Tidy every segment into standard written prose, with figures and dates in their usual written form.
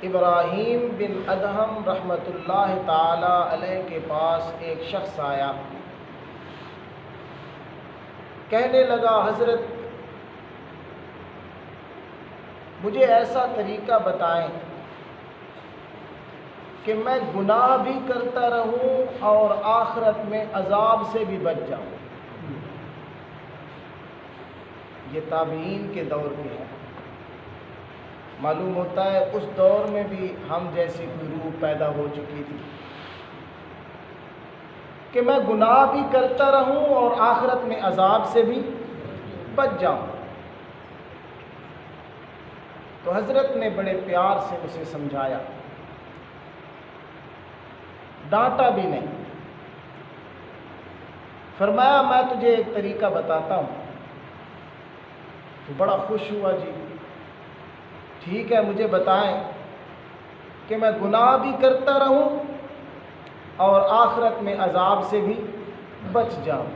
ابراہیم بن ادہم رحمۃ اللہ تعالی علیہ کے پاس ایک شخص آیا، کہنے لگا حضرت مجھے ایسا طریقہ بتائیں کہ میں گناہ بھی کرتا رہوں اور آخرت میں عذاب سے بھی بچ جاؤں۔ یہ تابعین کے دور کے ہے، معلوم ہوتا ہے اس دور میں بھی ہم جیسی کوئی روح پیدا ہو چکی تھی کہ میں گناہ بھی کرتا رہوں اور آخرت میں عذاب سے بھی بچ جاؤں۔ تو حضرت نے بڑے پیار سے اسے سمجھایا، ڈانٹا بھی نہیں، فرمایا میں تجھے ایک طریقہ بتاتا ہوں۔ تو بڑا خوش ہوا، جی ٹھیک ہے مجھے بتائیں کہ میں گناہ بھی کرتا رہوں اور آخرت میں عذاب سے بھی بچ جاؤں۔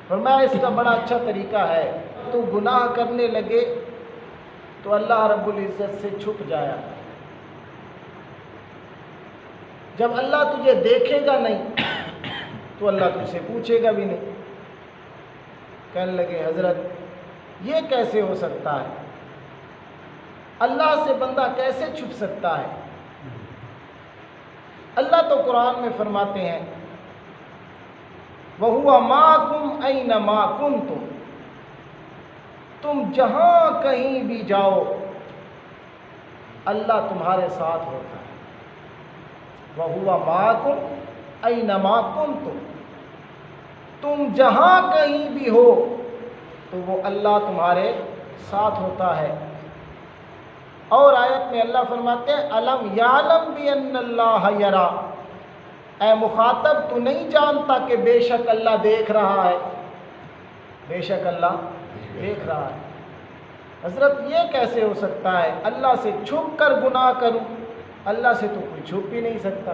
فرمایا اس کا بڑا اچھا طریقہ ہے، تو گناہ کرنے لگے تو اللہ رب العزت سے چھپ جایا، جب اللہ تجھے دیکھے گا نہیں تو اللہ تجھ سے پوچھے گا بھی نہیں۔ کہنے لگے حضرت یہ کیسے ہو سکتا ہے، اللہ سے بندہ کیسے چھپ سکتا ہے؟ اللہ تو قرآن میں فرماتے ہیں وَهُوَ مَعَكُمْ أَيْنَمَا كُنْتُمْ، تم جہاں کہیں بھی جاؤ اللہ تمہارے ساتھ ہوتا ہے۔ وَهُوَ مَعَكُمْ أَيْنَمَا كُنْتُمْ، تم جہاں کہیں بھی ہو تو وہ اللہ تمہارے ساتھ ہوتا ہے۔ اور آیت میں اللہ فرماتے ہیں الم یعلم بأن اللہ یرا، اے مخاطب تو نہیں جانتا کہ بے شک اللہ دیکھ رہا ہے، بے شک اللہ دیکھ رہا ہے۔ حضرت یہ کیسے ہو سکتا ہے اللہ سے چھپ کر گناہ کروں؟ اللہ سے تو کوئی چھپ بھی نہیں سکتا۔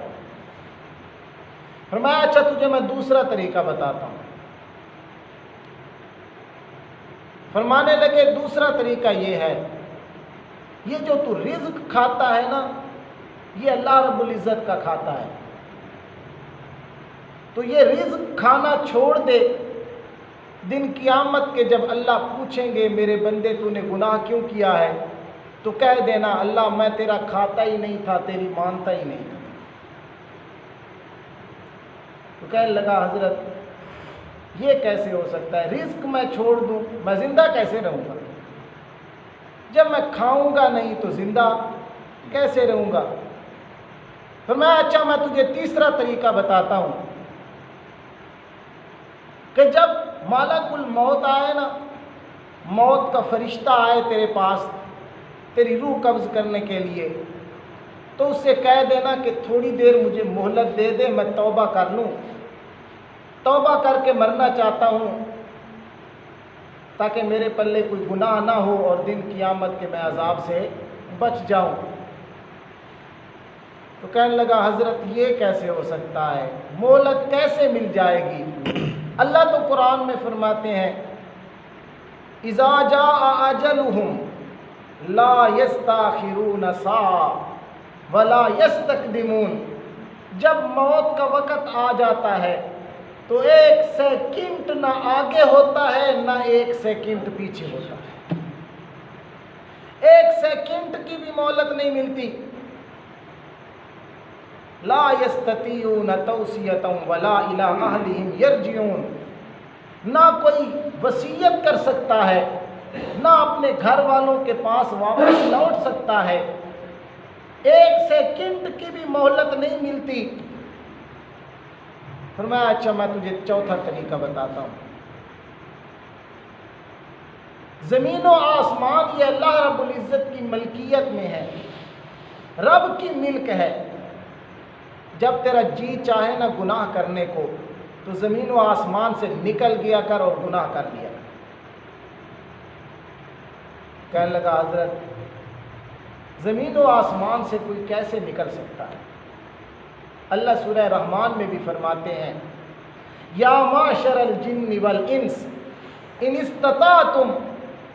فرمایا اچھا تجھے میں دوسرا طریقہ بتاتا ہوں۔ فرمانے لگے دوسرا طریقہ یہ ہے، یہ جو تو رزق کھاتا ہے نا یہ اللہ رب العزت کا کھاتا ہے، تو یہ رزق کھانا چھوڑ دے، دن قیامت کے جب اللہ پوچھیں گے میرے بندے تو نے گناہ کیوں کیا ہے، تو کہہ دینا اللہ میں تیرا کھاتا ہی نہیں تھا، تیری مانتا ہی نہیں تھا۔ تو کہنے لگا حضرت یہ کیسے ہو سکتا ہے، رزق میں چھوڑ دوں میں زندہ کیسے رہوں گا، جب میں کھاؤں گا نہیں تو زندہ کیسے رہوں گا؟ فرمایا اچھا میں تجھے تیسرا طریقہ بتاتا ہوں کہ جب مالک الموت آئے نا، موت کا فرشتہ آئے تیرے پاس تیری روح قبض کرنے کے لیے، تو اس سے کہہ دینا کہ تھوڑی دیر مجھے مہلت دے دے، میں توبہ کر لوں، توبہ کر کے مرنا چاہتا ہوں تاکہ میرے پلے کوئی گناہ نہ ہو اور دن قیامت کے میں عذاب سے بچ جاؤں۔ تو کہنے لگا حضرت یہ کیسے ہو سکتا ہے، مہلت کیسے مل جائے گی؟ اللہ تو قرآن میں فرماتے ہیں اذا جاء اجلهم لا يستاخرون ساعة ولا يستقدمون، جب موت کا وقت آ جاتا ہے تو ایک سیکنڈ نہ آگے ہوتا ہے نہ ایک سیکنڈ پیچھے ہوتا ہے، ایک سیکنڈ کی بھی مہلت نہیں ملتی۔ لا یستطیعون توصیۃ ولا الی اہلہم یرجعون، نہ کوئی وصیت کر سکتا ہے نہ اپنے گھر والوں کے پاس واپس لوٹ سکتا ہے، ایک سیکنڈ کی بھی مہلت نہیں ملتی۔ فرمایا اچھا میں تجھے چوتھا طریقہ بتاتا ہوں۔ زمین و آسمان یہ اللہ رب العزت کی ملکیت میں ہے، رب کی ملک ہے۔ جب تیرا جی چاہے نا گناہ کرنے کو تو زمین و آسمان سے نکل گیا کر اور گناہ کر لیا کر۔ کہنے لگا حضرت زمین و آسمان سے کوئی کیسے نکل سکتا ہے؟ اللہ سورہ رحمان میں بھی فرماتے ہیں یا معشر الجن والانس ان استطعتم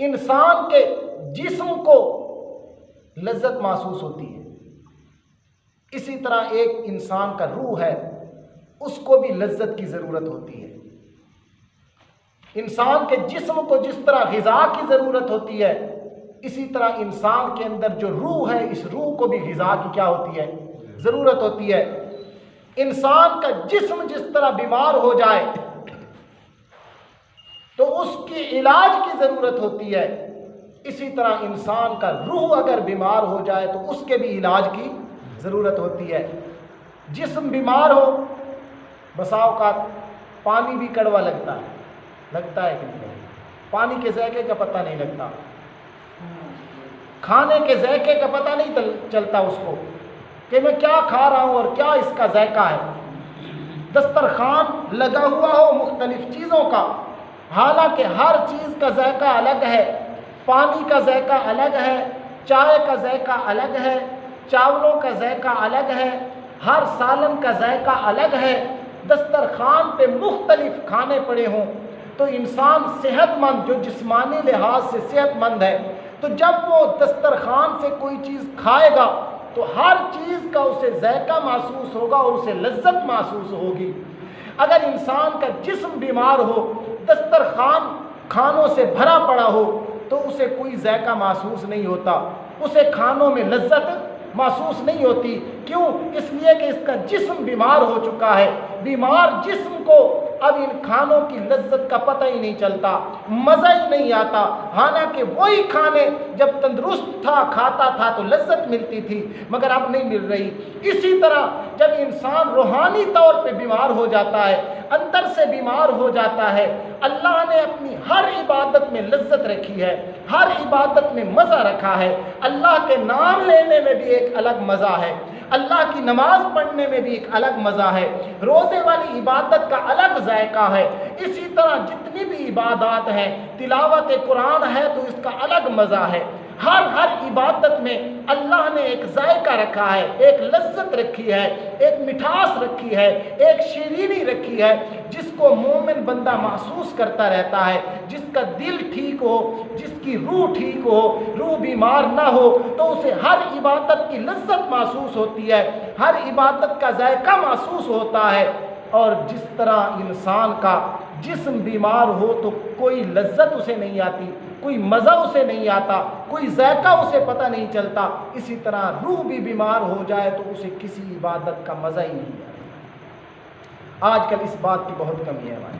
انسان کے جسم کو لذت محسوس ہوتی ہے، اسی طرح ایک انسان کا روح ہے، اس کو بھی لذت کی ضرورت ہوتی ہے۔ انسان کے جسم کو جس طرح غذا کی ضرورت ہوتی ہے، اسی طرح انسان کے اندر جو روح ہے، اس روح کو بھی غذا کی کیا ہوتی ہے؟ ضرورت ہوتی ہے۔ انسان کا جسم جس طرح بیمار ہو جائے تو اس کی علاج کی ضرورت ہوتی ہے، اسی طرح انسان کا روح اگر بیمار ہو جائے تو اس کے بھی علاج کی ضرورت ہوتی ہے۔ جسم بیمار ہو، بسا اوقات پانی بھی کڑوا لگتا ہے کہ نہیں؟ پانی کے ذائقے کا پتہ نہیں لگتا، کھانے کے ذائقے کا پتہ نہیں چلتا اس کو کہ میں کیا کھا رہا ہوں اور کیا اس کا ذائقہ ہے۔ دسترخوان لگا ہوا ہو مختلف چیزوں کا، حالانکہ ہر چیز کا ذائقہ الگ ہے، پانی کا ذائقہ الگ ہے، چائے کا ذائقہ الگ ہے، چاولوں کا ذائقہ الگ ہے، ہر سالن کا ذائقہ الگ ہے۔ دسترخوان پہ مختلف کھانے پڑے ہوں تو انسان صحت مند، جو جسمانی لحاظ سے صحت مند ہے، تو جب وہ دسترخوان سے کوئی چیز کھائے گا تو ہر چیز کا اسے ذائقہ محسوس ہوگا اور اسے لذت محسوس ہوگی۔ اگر انسان کا جسم بیمار ہو، دسترخوان کھانوں سے بھرا پڑا ہو تو اسے کوئی ذائقہ محسوس نہیں ہوتا، اسے کھانوں میں لذت محسوس نہیں ہوتی۔ کیوں؟ اس لیے کہ اس کا جسم بیمار ہو چکا ہے۔ بیمار جسم کو اب ان کھانوں کی لذت کا پتہ ہی نہیں چلتا، مزہ ہی نہیں آتا، حالانکہ وہی کھانے جب تندرست تھا، کھاتا تھا تو لذت ملتی تھی، مگر اب نہیں مل رہی۔ اسی طرح جب انسان روحانی طور پہ بیمار ہو جاتا ہے، اندر سے بیمار ہو جاتا ہے، اللہ نے اپنی ہر عبادت میں لذت رکھی ہے، ہر عبادت میں مزہ رکھا ہے۔ اللہ کے نام لینے میں بھی ایک الگ مزہ ہے، اللہ کی نماز پڑھنے میں بھی ایک الگ مزہ ہے، روزے والی عبادت کا الگ ذائقہ ہے۔ اسی طرح جتنی بھی عبادات ہیں، تلاوت قرآن ہے تو اس کا الگ مزہ ہے۔ ہر عبادت میں اللہ نے ایک ذائقہ رکھا ہے، ایک لذت رکھی ہے، ایک مٹھاس رکھی ہے، ایک شیرینی رکھی ہے، جس کو مومن بندہ محسوس کرتا رہتا ہے۔ جس کا دل ٹھیک ہو، جس کی روح ٹھیک ہو، روح بیمار نہ ہو، تو اسے ہر عبادت کی لذت محسوس ہوتی ہے، ہر عبادت کا ذائقہ محسوس ہوتا ہے۔ اور جس طرح انسان کا جسم بیمار ہو تو کوئی لذت اسے نہیں آتی، کوئی مزہ اسے نہیں آتا، کوئی ذائقہ اسے پتہ نہیں چلتا، اسی طرح روح بھی بیمار ہو جائے تو اسے کسی عبادت کا مزہ ہی نہیں آتا۔ آج کل اس بات کی بہت کمی ہے ہماری،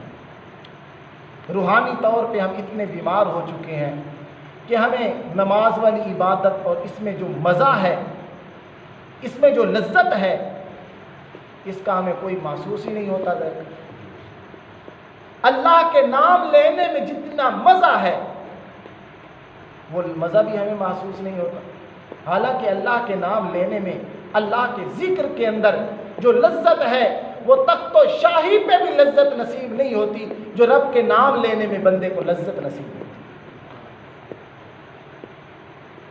روحانی طور پہ ہم اتنے بیمار ہو چکے ہیں کہ ہمیں نماز والی عبادت اور اس میں جو مزہ ہے، اس میں جو لذت ہے، اس کا ہمیں کوئی محسوس ہی نہیں ہوتا ذائقہ۔ اللہ کے نام لینے میں جتنا مزہ ہے وہ مزہ بھی ہمیں محسوس نہیں ہوتا، حالانکہ اللہ کے نام لینے میں، اللہ کے ذکر کے اندر جو لذت ہے وہ تخت و شاہی پہ بھی لذت نصیب نہیں ہوتی جو رب کے نام لینے میں بندے کو لذت نصیب ہوتی۔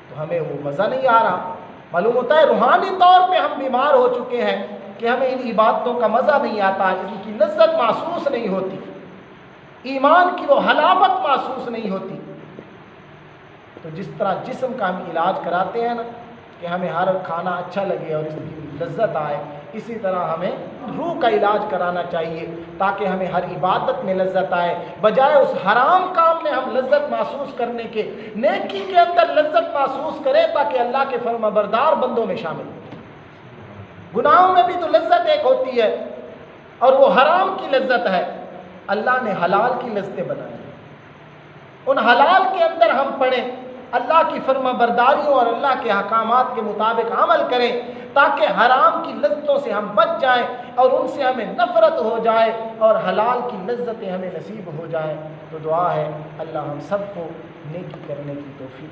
تو ہمیں وہ مزہ نہیں آ رہا، معلوم ہوتا ہے روحانی طور پہ ہم بیمار ہو چکے ہیں کہ ہمیں ان عبادتوں کا مزہ نہیں آتا، ان کی لذت محسوس نہیں ہوتی، ایمان کی وہ حلاوت محسوس نہیں ہوتی۔ تو جس طرح جسم کا ہم علاج کراتے ہیں نا کہ ہمیں ہر کھانا اچھا لگے اور اس کی لذت آئے، اسی طرح ہمیں روح کا علاج کرانا چاہیے تاکہ ہمیں ہر عبادت میں لذت آئے، بجائے اس حرام کام میں ہم لذت محسوس کرنے کے نیکی کے اندر لذت محسوس کریں تاکہ اللہ کے فرمانبردار بندوں میں شامل ہوں۔ گناہوں میں بھی تو لذت ایک ہوتی ہے اور وہ حرام کی لذت ہے۔ اللہ نے حلال کی لذتیں بنائی، ان حلال کے اندر ہم پڑھیں، اللہ کی فرمانبرداریوں اور اللہ کے احکامات کے مطابق عمل کریں تاکہ حرام کی لذتوں سے ہم بچ جائیں اور ان سے ہمیں نفرت ہو جائے اور حلال کی لذتیں ہمیں نصیب ہو جائیں۔ تو دعا ہے اللہ ہم سب کو نیکی کرنے کی توفیق